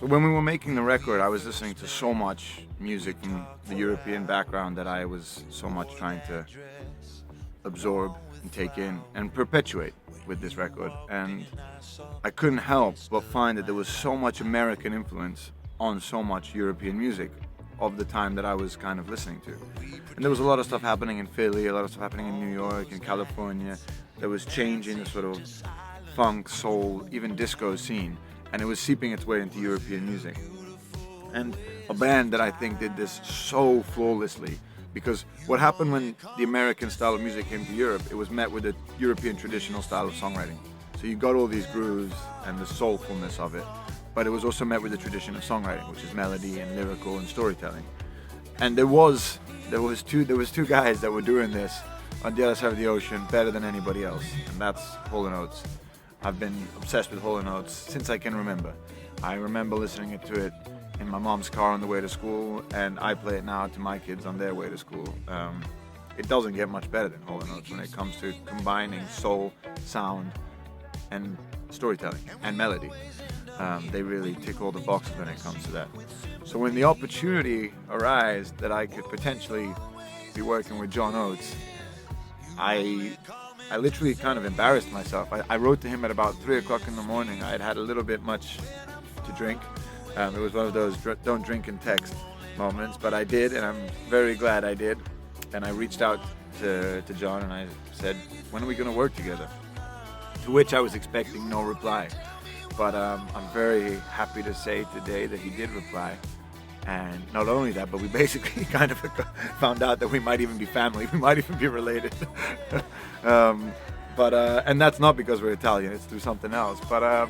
So when we were making the record, I was listening to so much music from the European background that I was so much trying to absorb and take in and perpetuate with this record. And I couldn't help but find that there was so much American influence on so much European music of the time that I was kind of listening to. And there was a lot of stuff happening in Philly, a lot of stuff happening in New York, in California, that was changing the sort of funk, soul, even disco scene. And it was seeping its way into European music. And a band that I think did this so flawlessly, because what happened when the American style of music came to Europe, it was met with the European traditional style of songwriting. So you got all these grooves and the soulfulness of it, but it was also met with the tradition of songwriting, which is melody and lyrical and storytelling. And there was two guys that were doing this on the other side of the ocean better than anybody else, and that's Hall & Oates. I've been obsessed with Hall & Oates since I can remember. I remember listening to it in my mom's car on the way to school, and I play it now to my kids on their way to school. It doesn't get much better than Hall & Oates when it comes to combining soul, sound, and storytelling, and melody. They really tick all the boxes when it comes to that. So when the opportunity arose that I could potentially be working with John Oates, I literally kind of embarrassed myself. I wrote to him at about 3 o'clock in the morning. I had had a little bit much to drink. It was one of those don't drink and text moments, but I did, and I'm very glad I did. And I reached out to John and I said, when are we going to work together? To which I was expecting no reply. But I'm very happy to say today that he did reply. And not only that, but we basically kind of found out that we might even be family. We might even be related. And that's not because we're Italian. It's through something else. But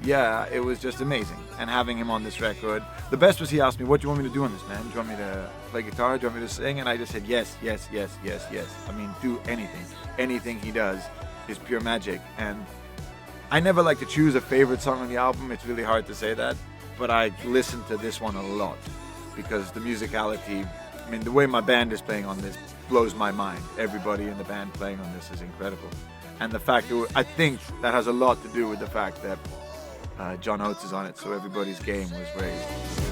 yeah, it was just amazing. And having him on this record. The best was he asked me, what do you want me to do on this, man? Do you want me to play guitar? Do you want me to sing? And I just said, yes, yes, yes, yes, yes. I mean, do anything. Anything he does is pure magic. And I never like to choose a favorite song on the album. It's really hard to say that. But I listened to this one a lot because the musicality, I mean, the way my band is playing on this blows my mind. Everybody in the band playing on this is incredible. And the fact that I think that has a lot to do with the fact that John Oates is on it, so everybody's game was raised.